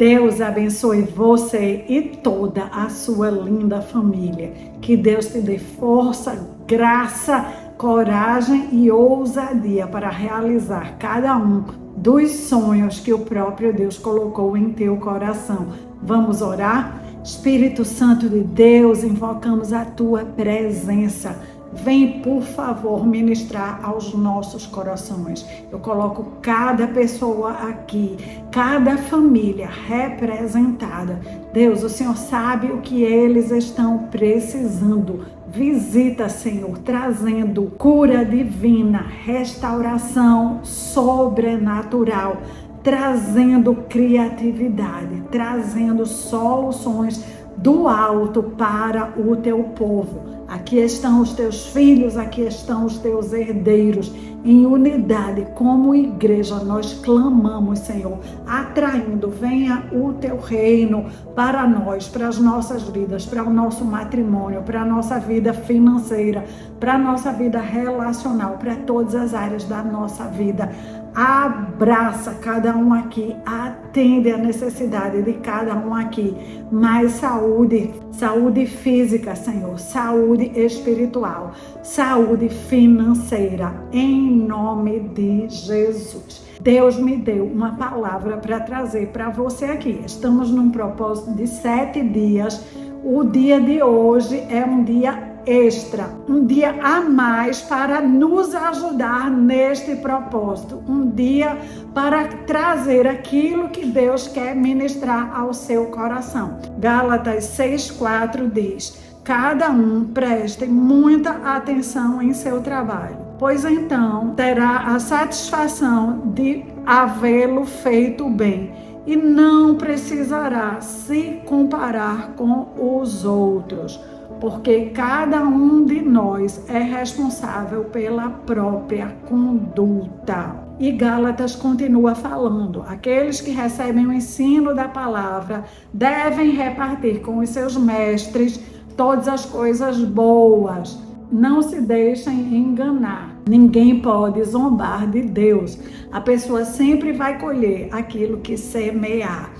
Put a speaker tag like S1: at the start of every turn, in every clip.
S1: Deus abençoe você e toda a sua linda família. Que Deus te dê força, graça, coragem e ousadia para realizar cada um dos sonhos que o próprio Deus colocou em teu coração. Vamos orar? Espírito Santo de Deus, invocamos a tua presença. Vem, por favor, ministrar aos nossos corações. Eu coloco cada pessoa aqui, cada família representada. Deus, o Senhor sabe o que eles estão precisando. Visita, Senhor, trazendo cura divina, restauração sobrenatural, trazendo criatividade, trazendo soluções do alto para o teu povo. Aqui estão os teus filhos, aqui estão os teus herdeiros. Em unidade, como igreja, nós clamamos, Senhor, atraindo, venha o teu reino para nós, para as nossas vidas, para o nosso matrimônio, para a nossa vida financeira, para a nossa vida relacional, para todas as áreas da nossa vida. Abraça cada um aqui, atende a necessidade de cada um aqui. Mais saúde física, Senhor, saúde espiritual, saúde financeira, em nome de Jesus. Deus me deu uma palavra para trazer para você aqui. Estamos num propósito de 7 dias. O dia de hoje é um dia extra, um dia a mais para nos ajudar neste propósito, um dia para trazer aquilo que Deus quer ministrar ao seu coração. Gálatas 6:4 diz: cada um preste muita atenção em seu trabalho, pois então terá a satisfação de havê-lo feito bem e não precisará se comparar com os outros, porque cada um de nós é responsável pela própria conduta. E Gálatas continua falando: aqueles que recebem o ensino da palavra devem repartir com os seus mestres todas as coisas boas. Não se deixem enganar. Ninguém pode zombar de Deus. A pessoa sempre vai colher aquilo que semear.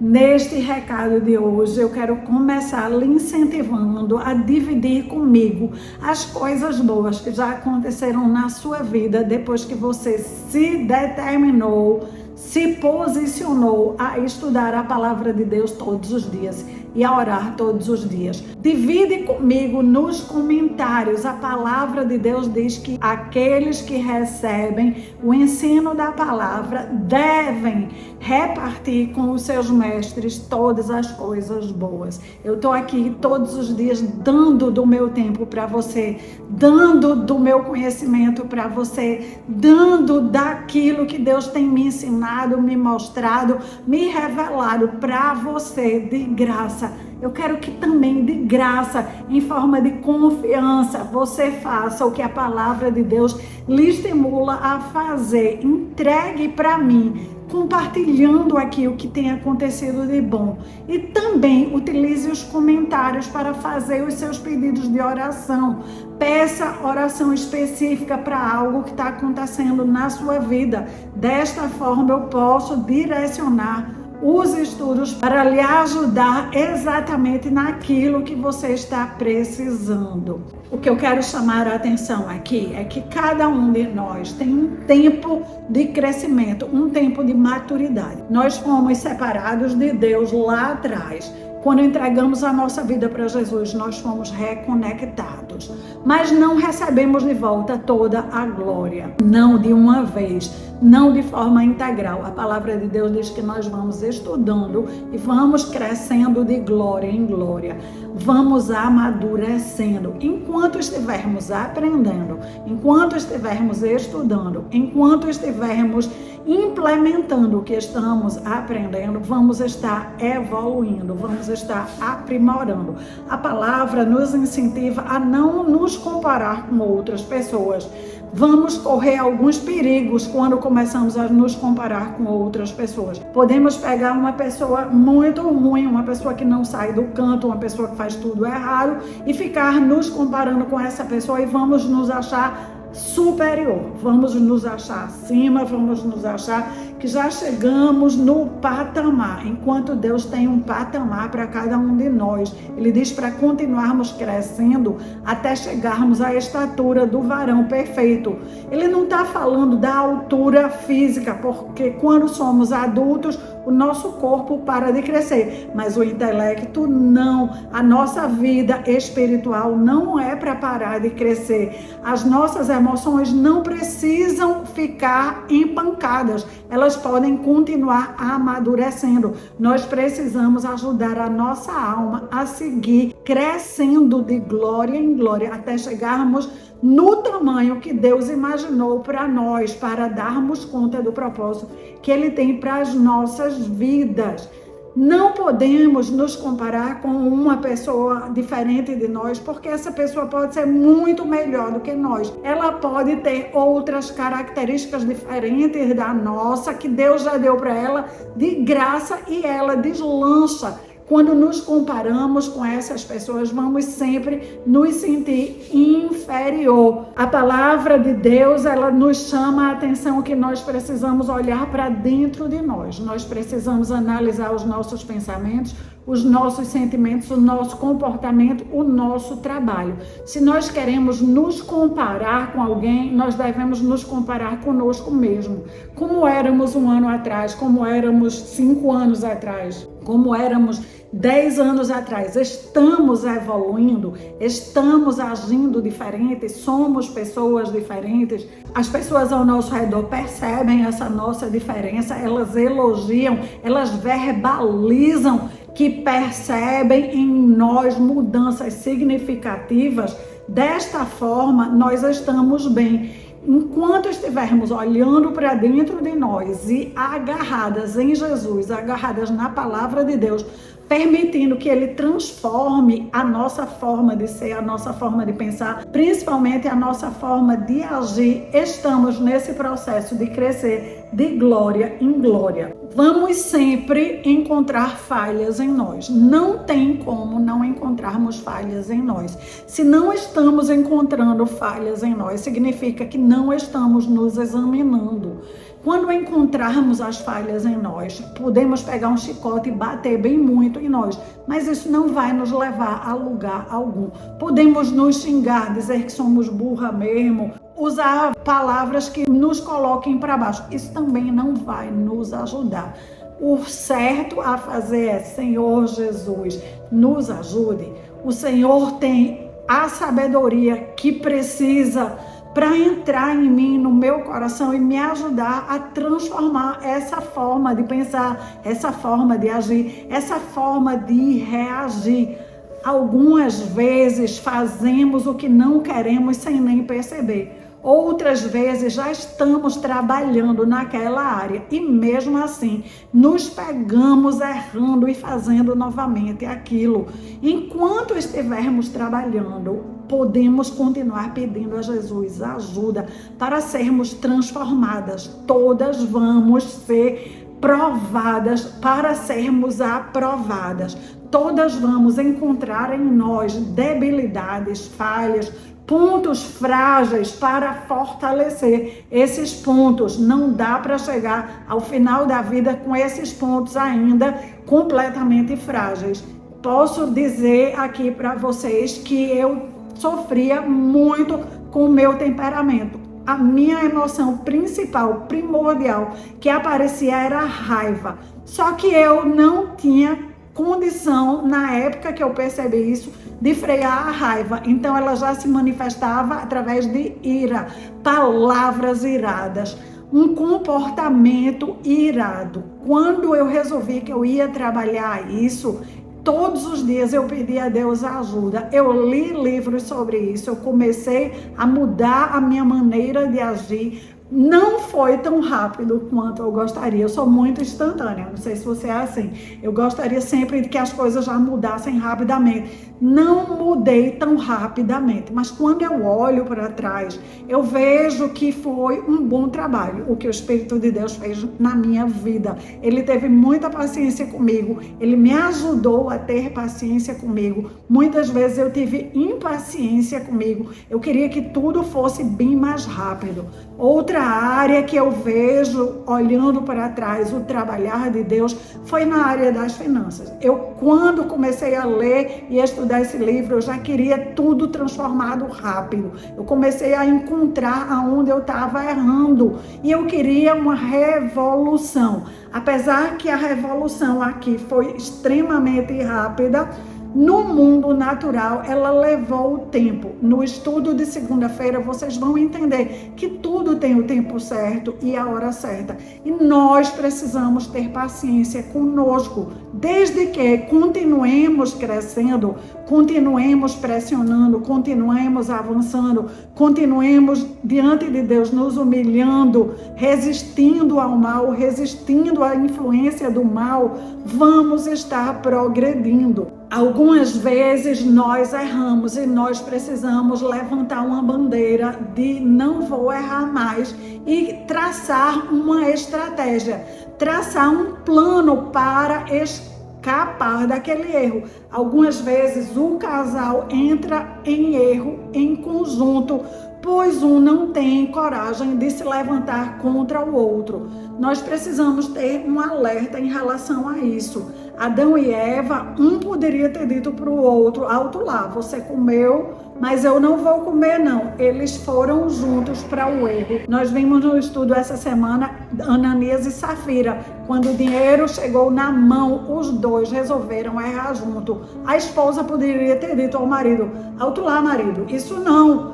S1: Neste recado de hoje, eu quero começar lhe incentivando a dividir comigo as coisas boas que já aconteceram na sua vida depois que você se determinou, se posicionou a estudar a palavra de Deus todos os dias e a orar todos os dias. Divide comigo nos comentários. A palavra de Deus diz que aqueles que recebem o ensino da palavra devem repartir com os seus mestres todas as coisas boas. Eu estou aqui todos os dias dando do meu tempo para você, dando do meu conhecimento para você, dando daquilo que Deus tem me ensinado, me mostrado, me revelado para você de graça. Eu quero que também de graça, em forma de confiança, você faça o que a palavra de Deus lhe estimula a fazer. Entregue para mim, compartilhando aqui o que tem acontecido de bom. E também utilize os comentários para fazer os seus pedidos de oração. Peça oração específica para algo que está acontecendo na sua vida. Desta forma eu posso direcionar os estudos para lhe ajudar exatamente naquilo que você está precisando. O que eu quero chamar a atenção aqui é que cada um de nós tem um tempo de crescimento, um tempo de maturidade. Nós fomos separados de Deus lá atrás. Quando entregamos a nossa vida para Jesus, nós fomos reconectados. Mas não recebemos de volta toda a glória. Não de uma vez, não de forma integral. A palavra de Deus diz que nós vamos estudando e vamos crescendo de glória em glória. Vamos amadurecendo. Enquanto estivermos aprendendo, enquanto estivermos estudando, enquanto estivermos implementando o que estamos aprendendo, vamos estar evoluindo, vamos estar aprimorando. A palavra nos incentiva a não nos comparar com outras pessoas. Vamos correr alguns perigos quando começamos a nos comparar com outras pessoas. Podemos pegar uma pessoa muito ruim, uma pessoa que não sai do canto, uma pessoa que faz tudo errado e ficar nos comparando com essa pessoa e vamos nos achar superior. Vamos nos achar acima, vamos nos achar que já chegamos no patamar, enquanto Deus tem um patamar para cada um de nós. Ele diz para continuarmos crescendo até chegarmos à estatura do varão perfeito. Ele não está falando da altura física, porque quando somos adultos, o nosso corpo para de crescer, mas o intelecto não. A nossa vida espiritual não é para parar de crescer. As nossas emoções não precisam ficar empancadas, elas podem continuar amadurecendo. Nós precisamos ajudar a nossa alma a seguir crescendo de glória em glória até chegarmos no tamanho que Deus imaginou para nós, para darmos conta do propósito que Ele tem para as nossas vidas. Não podemos nos comparar com uma pessoa diferente de nós, porque essa pessoa pode ser muito melhor do que nós. Ela pode ter outras características diferentes da nossa, que Deus já deu para ela de graça, e ela deslancha. Quando nos comparamos com essas pessoas, vamos sempre nos sentir inferior. A palavra de Deus, ela nos chama a atenção que nós precisamos olhar para dentro de nós. Nós precisamos analisar os nossos pensamentos, os nossos sentimentos, o nosso comportamento, o nosso trabalho. Se nós queremos nos comparar com alguém, nós devemos nos comparar conosco mesmo. Como éramos um ano atrás, como éramos 5 anos atrás, como éramos 10 anos atrás. Estamos evoluindo, estamos agindo diferente, somos pessoas diferentes. As pessoas ao nosso redor percebem essa nossa diferença, elas elogiam, elas verbalizam que percebem em nós mudanças significativas. Desta forma, nós estamos bem. Enquanto estivermos olhando para dentro de nós e agarradas em Jesus, agarradas na palavra de Deus, permitindo que Ele transforme a nossa forma de ser, a nossa forma de pensar, principalmente a nossa forma de agir, estamos nesse processo de crescer de glória em glória. Vamos sempre encontrar falhas em nós. Não tem como não encontrarmos falhas em nós. Se não estamos encontrando falhas em nós, significa que não estamos nos examinando. Quando encontrarmos as falhas em nós, podemos pegar um chicote e bater bem muito em nós, mas isso não vai nos levar a lugar algum. Podemos nos xingar, dizer que somos burra mesmo, usar palavras que nos coloquem para baixo. Isso também não vai nos ajudar. O certo a fazer é: Senhor Jesus, nos ajude. O Senhor tem a sabedoria que precisa para entrar em mim, no meu coração, e me ajudar a transformar essa forma de pensar, essa forma de agir, essa forma de reagir. Algumas vezes fazemos o que não queremos sem nem perceber. Outras vezes já estamos trabalhando naquela área e mesmo assim nos pegamos errando e fazendo novamente aquilo. Enquanto estivermos trabalhando, podemos continuar pedindo a Jesus ajuda para sermos transformadas. Todas vamos ser provadas para sermos aprovadas. Todas vamos encontrar em nós debilidades, falhas, pontos frágeis para fortalecer esses pontos. Não dá para chegar ao final da vida com esses pontos ainda completamente frágeis. Posso dizer aqui para vocês que eu sofria muito com o meu temperamento. A minha emoção principal, primordial, que aparecia era a raiva. Só que eu não tinha condição, na época que eu percebi isso, de frear a raiva. Então ela já se manifestava através de ira, palavras iradas, um comportamento irado. Quando eu resolvi que eu ia trabalhar isso, todos os dias eu pedi a Deus ajuda. Eu li livros sobre isso, eu comecei a mudar a minha maneira de agir, Não foi tão rápido quanto eu gostaria. Eu sou muito instantânea, não sei se você é assim. Eu gostaria sempre de que as coisas já mudassem rapidamente. Não mudei tão rapidamente, mas quando eu olho para trás, eu vejo que foi um bom trabalho, o que o Espírito de Deus fez na minha vida. Ele teve muita paciência comigo, ele me ajudou a ter paciência comigo. Muitas vezes eu tive impaciência comigo, eu queria que tudo fosse bem mais rápido. Outra área que eu vejo, olhando para trás, o trabalhar de Deus, foi na área das finanças. Quando comecei a ler e estudar esse livro, eu já queria tudo transformado rápido. Eu comecei a encontrar aonde eu estava errando e eu queria uma revolução. Apesar que a revolução aqui foi extremamente rápida, no mundo natural, ela levou o tempo. No estudo de segunda-feira, vocês vão entender que tudo tem o tempo certo e a hora certa. E nós precisamos ter paciência conosco, desde que continuemos crescendo, continuemos pressionando, continuemos avançando, continuemos diante de Deus nos humilhando, resistindo ao mal, resistindo à influência do mal, vamos estar progredindo. Algumas vezes nós erramos e nós precisamos levantar uma bandeira de não vou errar mais e traçar uma estratégia, traçar um plano para escapar daquele erro. Algumas vezes o casal entra em erro em conjunto, pois um não tem coragem de se levantar contra o outro. Nós precisamos ter um alerta em relação a isso. Adão e Eva, um poderia ter dito para o outro, alto lá, você comeu, mas eu não vou comer não. Eles foram juntos para o erro. Nós vimos no estudo essa semana, Ananias e Safira, quando o dinheiro chegou na mão, os dois resolveram errar junto. A esposa poderia ter dito ao marido, alto lá marido, isso não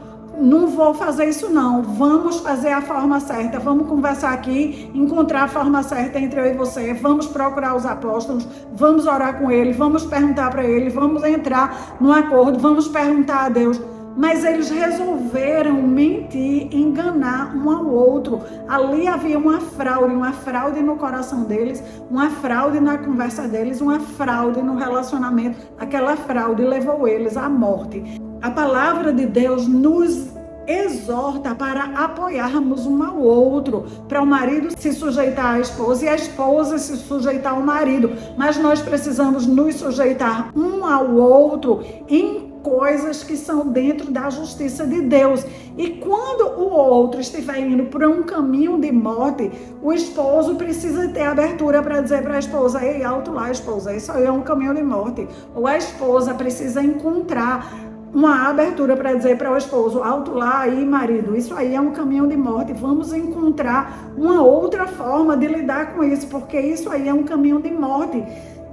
S1: vou fazer isso não, vamos fazer a forma certa, vamos conversar aqui, encontrar a forma certa entre eu e você, vamos procurar os apóstolos, vamos orar com ele, vamos perguntar para ele, vamos entrar no acordo, vamos perguntar a Deus. Mas eles resolveram mentir, enganar um ao outro. Ali havia uma fraude no coração deles, uma fraude na conversa deles, uma fraude no relacionamento. Aquela fraude levou eles à morte. A palavra de Deus nos exorta para apoiarmos um ao outro, para o marido se sujeitar à esposa e a esposa se sujeitar ao marido. Mas nós precisamos nos sujeitar um ao outro em coisas que são dentro da justiça de Deus. E quando o outro estiver indo por um caminho de morte, o esposo precisa ter abertura para dizer para a esposa, ei, alto lá, esposa, isso aí é um caminho de morte. Ou a esposa precisa encontrar uma abertura para dizer para o esposo, alto lá aí, marido, isso aí é um caminho de morte, vamos encontrar uma outra forma de lidar com isso, porque isso aí é um caminho de morte.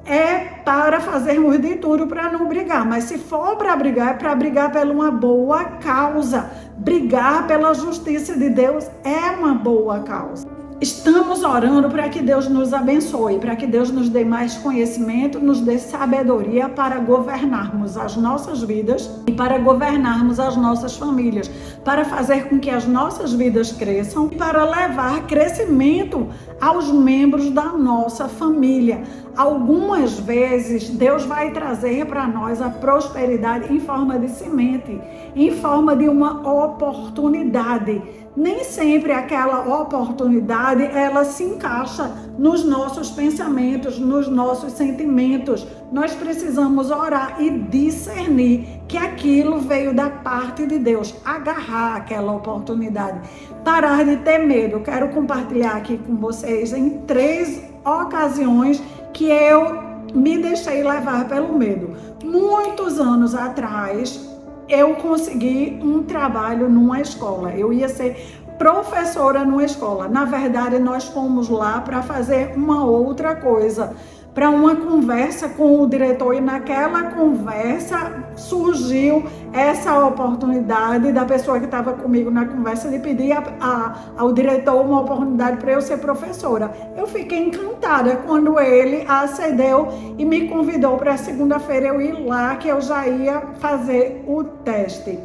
S1: É para fazermos de tudo para não brigar, mas se for para brigar, é para brigar por uma boa causa. Brigar pela justiça de Deus é uma boa causa. Estamos orando para que Deus nos abençoe, para que Deus nos dê mais conhecimento, nos dê sabedoria para governarmos as nossas vidas e para governarmos as nossas famílias, para fazer com que as nossas vidas cresçam e para levar crescimento aos membros da nossa família. Algumas vezes Deus vai trazer para nós a prosperidade em forma de semente, em forma de uma oportunidade. Nem sempre aquela oportunidade ela se encaixa nos nossos pensamentos, nos nossos sentimentos. Nós precisamos orar e discernir que aquilo veio da parte de Deus, agarrar aquela oportunidade, parar de ter medo. Eu quero compartilhar aqui com vocês em 3 ocasiões que eu me deixei levar pelo medo. Muitos anos atrás, eu consegui um trabalho numa escola. Eu ia ser professora numa escola. Na verdade, nós fomos lá para fazer uma outra coisa, para uma conversa com o diretor, e naquela conversa surgiu essa oportunidade da pessoa que estava comigo na conversa de pedir ao diretor uma oportunidade para eu ser professora. Eu fiquei encantada quando ele acedeu e me convidou para segunda-feira eu ir lá, que eu já ia fazer o teste.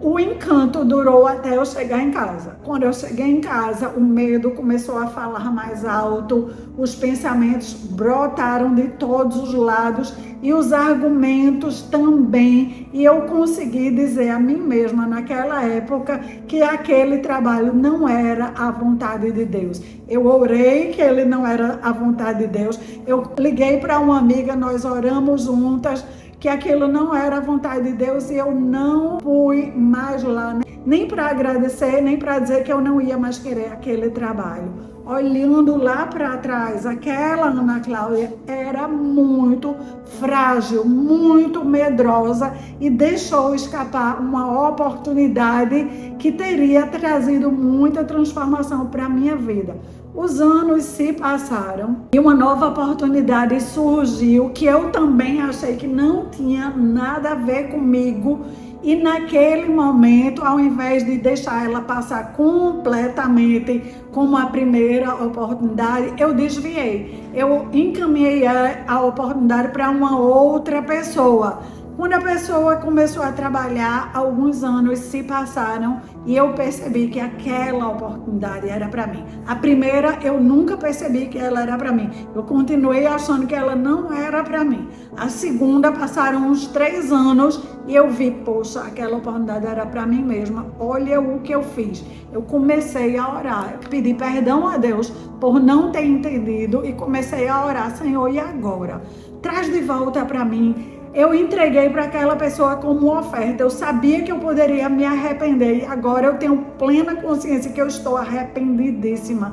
S1: O encanto durou até eu chegar em casa. Quando eu cheguei em casa, o medo começou a falar mais alto, os pensamentos brotaram de todos os lados e os argumentos também. E eu consegui dizer a mim mesma naquela época que aquele trabalho não era a vontade de Deus. Eu orei que ele não era a vontade de Deus. Eu liguei para uma amiga, nós oramos juntas, que aquilo não era a vontade de Deus, e eu não fui mais lá, nem para agradecer, nem para dizer que eu não ia mais querer aquele trabalho. Olhando lá para trás, aquela Ana Cláudia era muito frágil, muito medrosa e deixou escapar uma oportunidade que teria trazido muita transformação para a minha vida. Os anos se passaram e uma nova oportunidade surgiu que eu também achei que não tinha nada a ver comigo. E naquele momento, ao invés de deixar ela passar completamente como a primeira oportunidade, eu desviei. Eu encaminhei a oportunidade para uma outra pessoa. Quando a pessoa começou a trabalhar, alguns anos se passaram e eu percebi que aquela oportunidade era para mim. A primeira, eu nunca percebi que ela era para mim. Eu continuei achando que ela não era para mim. A segunda, passaram uns 3 anos e eu vi, poxa, aquela oportunidade era para mim mesma. Olha o que eu fiz. Eu comecei a orar, eu pedi perdão a Deus por não ter entendido e comecei a orar, Senhor, e agora? Traz de volta para mim. Eu entreguei para aquela pessoa como oferta. Eu sabia que eu poderia me arrepender e agora eu tenho plena consciência que eu estou arrependidíssima.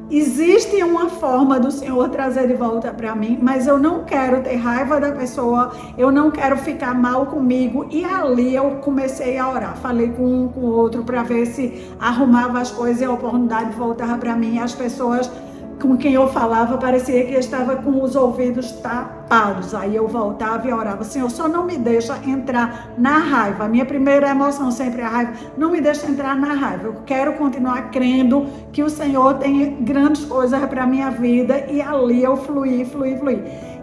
S1: Existe uma forma do Senhor trazer de volta para mim, mas eu não quero ter raiva da pessoa, eu não quero ficar mal comigo. E ali eu comecei a orar. Falei com um, com o outro para ver se arrumava as coisas e a oportunidade voltava para mim. As pessoas com quem eu falava parecia que eu estava com os ouvidos tapados. Aí eu voltava e orava, Senhor, só não me deixa entrar na raiva. A minha primeira emoção sempre é a raiva. Não me deixa entrar na raiva. Eu quero continuar crendo que o Senhor tem grandes coisas para a minha vida. E ali eu fluí.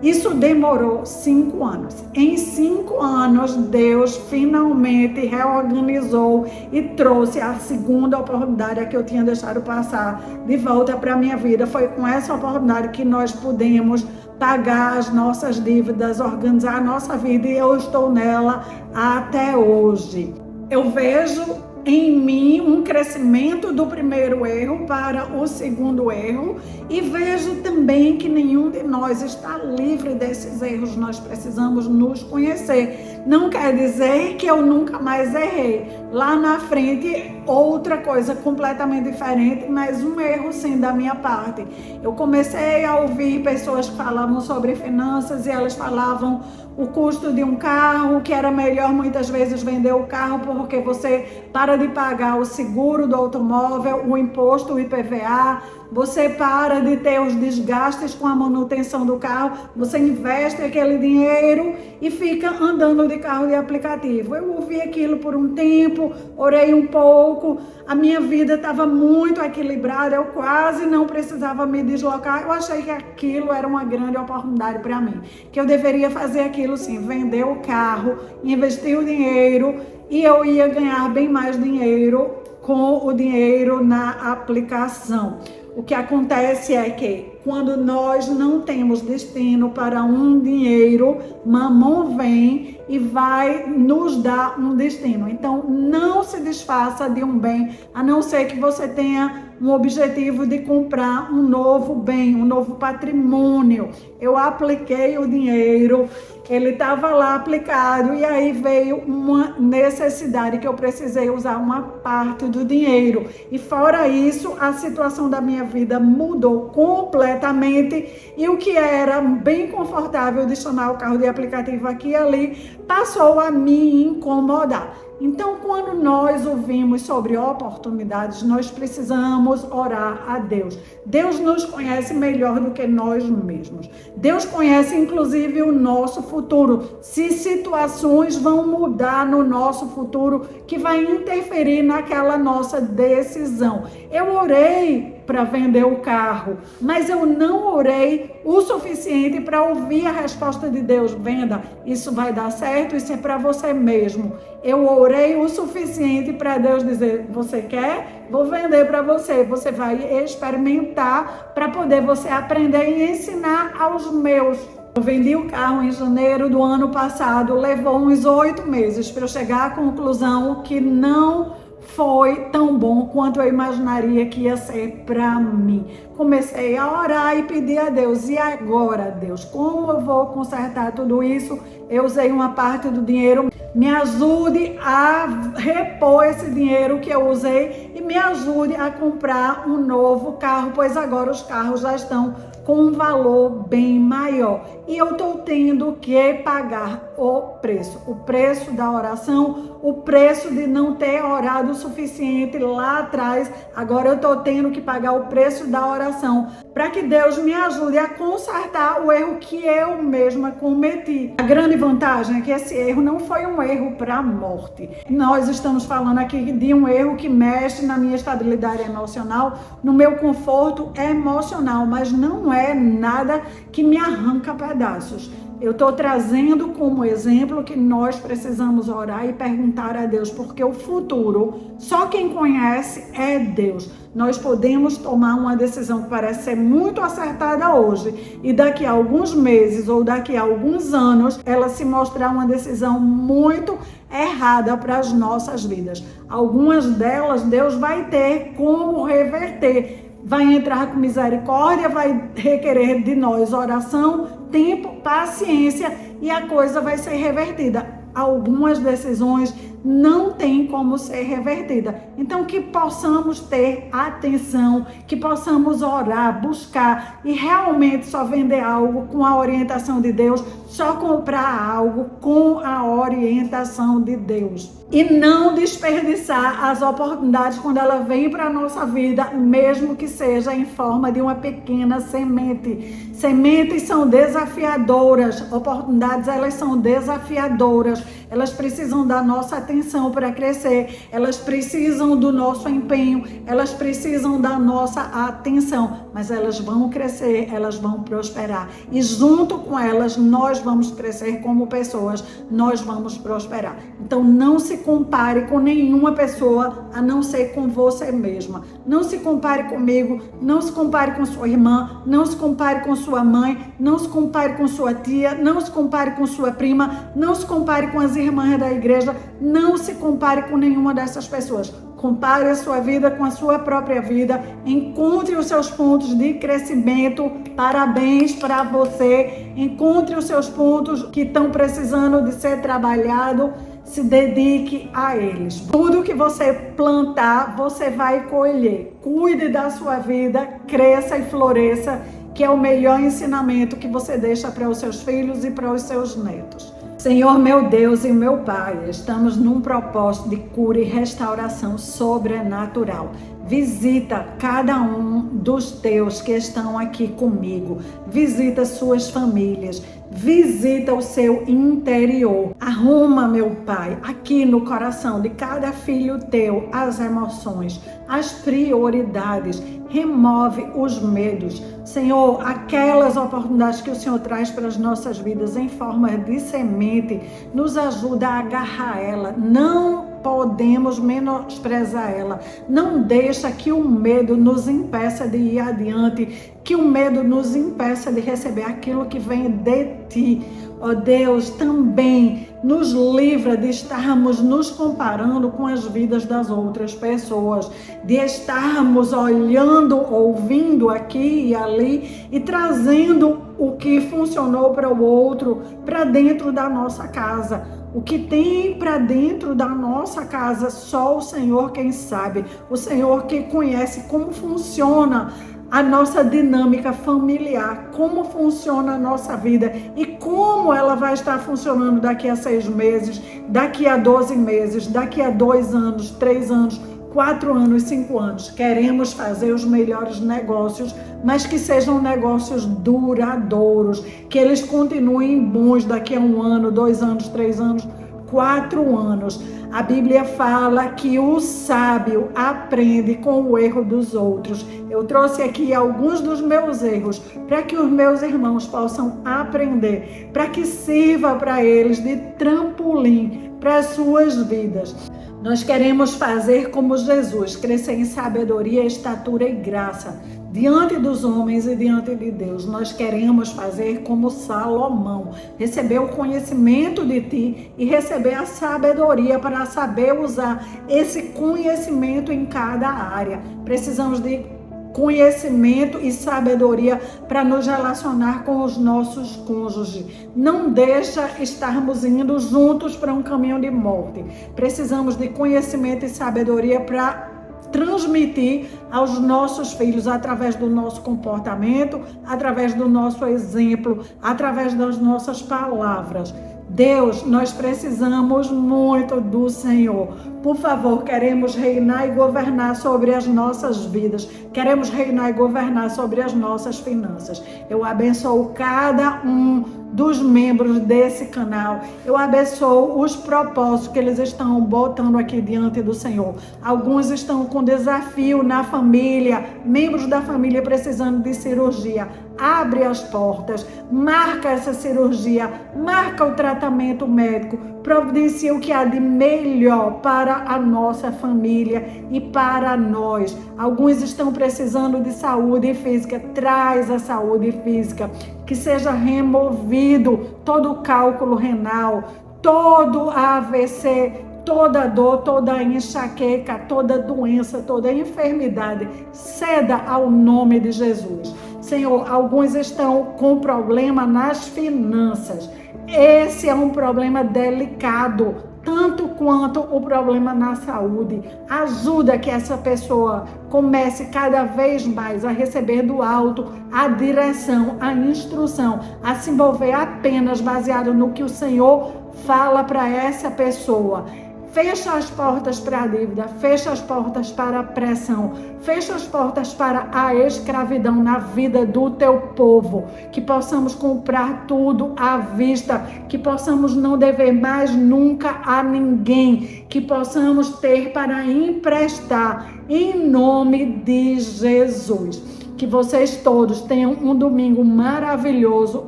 S1: Isso demorou 5 anos. Em 5 anos, Deus finalmente reorganizou e trouxe a segunda oportunidade que eu tinha deixado passar de volta para a minha vida. Foi com essa oportunidade que nós pudemos pagar as nossas dívidas, organizar a nossa vida, e eu estou nela até hoje. Eu vejo em mim um crescimento do primeiro erro para o segundo erro, e vejo também que nenhum de nós está livre desses erros. Nós precisamos nos conhecer. Não quer dizer que eu nunca mais errei. Lá na frente, outra coisa completamente diferente, mas um erro sim da minha parte. Eu comecei a ouvir pessoas que falavam sobre finanças e elas falavam o custo de um carro, que era melhor muitas vezes vender o carro porque você para de pagar o seguro do automóvel, o imposto, o IPVA, você para de ter os desgastes com a manutenção do carro, você investe aquele dinheiro e fica andando de carro de aplicativo. Eu ouvi aquilo por um tempo, orei um pouco, a minha vida estava muito equilibrada, eu quase não precisava me deslocar. Eu achei que aquilo era uma grande oportunidade para mim, que eu deveria fazer aquilo sim, vender o carro, investir o dinheiro, e eu ia ganhar bem mais dinheiro com o dinheiro na aplicação. O que acontece é que quando nós não temos destino para um dinheiro, Mamon vem e vai nos dar um destino. Então, não se desfaça de um bem, a não ser que você tenha um objetivo de comprar um novo bem, um novo patrimônio. Eu apliquei o dinheiro, ele estava lá aplicado, e aí veio uma necessidade que eu precisei usar uma parte do dinheiro. E fora isso, a situação da minha vida mudou completamente, e o que era bem confortável de chamar o carro de aplicativo aqui e ali, passou a me incomodar. Então, quando nós ouvimos sobre oportunidades, nós precisamos orar a Deus. Deus nos conhece melhor do que nós mesmos. Deus conhece, inclusive, o nosso futuro. Se situações vão mudar no nosso futuro, que vai interferir naquela nossa decisão. Eu orei para vender o carro, mas eu não orei o suficiente para ouvir a resposta de Deus: venda, isso vai dar certo, isso é para você mesmo. Eu orei o suficiente para Deus dizer: você quer? Vou vender para você, você vai experimentar para poder você aprender e ensinar aos meus. Eu vendi o carro em janeiro do ano passado, levou uns 8 meses para eu chegar à conclusão que não foi tão bom quanto eu imaginaria que ia ser para mim. Comecei a orar e pedir a Deus: e agora, Deus, como eu vou consertar tudo isso? Eu usei uma parte do dinheiro, me ajude a repor esse dinheiro que eu usei e me ajude a comprar um novo carro, pois agora os carros já estão com um valor bem maior e eu estou tendo que pagar o preço da oração, o preço de não ter orado o suficiente lá atrás. Agora eu estou tendo que pagar o preço da oração para que Deus me ajude a consertar o erro que eu mesma cometi. A grande vantagem é que esse erro não foi um erro para a morte. Nós estamos falando aqui de um erro que mexe na minha estabilidade emocional, no meu conforto emocional, mas não é nada que me arranca pedaços. Eu estou trazendo como exemplo que nós precisamos orar e perguntar a Deus, porque o futuro, só quem conhece é Deus. Nós podemos tomar uma decisão que parece ser muito acertada hoje e daqui a alguns meses ou daqui a alguns anos ela se mostrar uma decisão muito errada para as nossas vidas. Algumas delas Deus vai ter como reverter. Vai entrar com misericórdia, vai requerer de nós oração, tempo, paciência e a coisa vai ser revertida. Algumas decisões não tem como ser revertida. Então que possamos ter atenção, que possamos orar, buscar e realmente só vender algo com a orientação de Deus, só comprar algo com a orientação de Deus. E não desperdiçar as oportunidades quando ela vem para a nossa vida, mesmo que seja em forma de uma pequena semente. Sementes são desafiadoras, oportunidades elas são desafiadoras, elas precisam da nossa atenção para crescer, elas precisam do nosso empenho, elas precisam da nossa atenção, mas elas vão crescer, elas vão prosperar e junto com elas nós vamos crescer como pessoas, nós vamos prosperar. Então não se compare com nenhuma pessoa a não ser com você mesma. Não se compare comigo, não se compare com sua irmã, não se compare com sua mãe, não se compare com sua tia, não se compare com sua prima, não se compare com as irmãs da igreja, não se compare com nenhuma dessas pessoas. Compare a sua vida com a sua própria vida, encontre os seus pontos de crescimento, parabéns para você, encontre os seus pontos que estão precisando de ser trabalhado, se dedique a eles. Tudo que você plantar, você vai colher. Cuide da sua vida, cresça e floresça, que é o melhor ensinamento que você deixa para os seus filhos e para os seus netos. Senhor, meu Deus e meu Pai, estamos num propósito de cura e restauração sobrenatural. Visita cada um dos teus que estão aqui comigo. Visita suas famílias. Visita o seu interior. Arruma, meu Pai, aqui no coração de cada filho teu as emoções, as prioridades. Remove os medos. Senhor, aquelas oportunidades que o Senhor traz para as nossas vidas em forma de semente, nos ajuda a agarrar ela. Não podemos menosprezar ela. Não deixa que o medo nos impeça de ir adiante, que o medo nos impeça de receber aquilo que vem de Ti. Ó Deus, também nos livra de estarmos nos comparando com as vidas das outras pessoas, de estarmos olhando, ouvindo aqui e ali e trazendo o que funcionou para o outro para dentro da nossa casa. O que tem para dentro da nossa casa, só o Senhor quem sabe, o Senhor que conhece como funciona a nossa dinâmica familiar, como funciona a nossa vida e como ela vai estar funcionando daqui a 6 meses, daqui a 12 meses, daqui a 2 anos, 3 anos, 4 anos, 5 anos. Queremos fazer os melhores negócios, mas que sejam negócios duradouros, que eles continuem bons daqui a 1 ano, 2 anos, 3 anos, 4 anos. A Bíblia fala que o sábio aprende com o erro dos outros. Eu trouxe aqui alguns dos meus erros para que os meus irmãos possam aprender, para que sirva para eles de trampolim para as suas vidas. Nós queremos fazer como Jesus, crescer em sabedoria, estatura e graça diante dos homens e diante de Deus. Nós queremos fazer como Salomão, receber o conhecimento de ti e receber a sabedoria para saber usar esse conhecimento em cada área. Precisamos de conhecimento e sabedoria para nos relacionar com os nossos cônjuges. Não deixa estarmos indo juntos para um caminho de morte. Precisamos de conhecimento e sabedoria para transmitir aos nossos filhos através do nosso comportamento, através do nosso exemplo, através das nossas palavras. Deus, nós precisamos muito do Senhor. Por favor, queremos reinar e governar sobre as nossas vidas. Queremos reinar e governar sobre as nossas finanças. Eu abençoo cada um dos membros desse canal. Eu abençoo os propósitos que eles estão botando aqui diante do Senhor. Alguns estão com desafio na família, membros da família precisando de cirurgia. Abre as portas, marca essa cirurgia, marca o tratamento médico, providencia o que há de melhor para a nossa família e para nós. Alguns estão precisando de saúde física, traz a saúde física, que seja removido todo o cálculo renal, todo AVC, toda dor, toda enxaqueca, toda doença, toda enfermidade, ceda ao nome de Jesus. Senhor, alguns estão com problema nas finanças. Esse é um problema delicado, tanto quanto o problema na saúde. Ajuda que essa pessoa comece cada vez mais a receber do alto a direção, a instrução, a se mover apenas baseado no que o Senhor fala para essa pessoa. Fecha as portas para a dívida, fecha as portas para a pressão, fecha as portas para a escravidão na vida do teu povo, que possamos comprar tudo à vista, que possamos não dever mais nunca a ninguém, que possamos ter para emprestar em nome de Jesus. Que vocês todos tenham um domingo maravilhoso,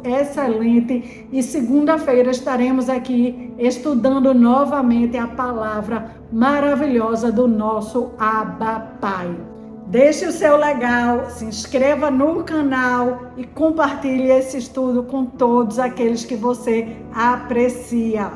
S1: excelente, e segunda-feira estaremos aqui estudando novamente a palavra maravilhosa do nosso Abba Pai. Deixe o seu legal, se inscreva no canal e compartilhe esse estudo com todos aqueles que você aprecia.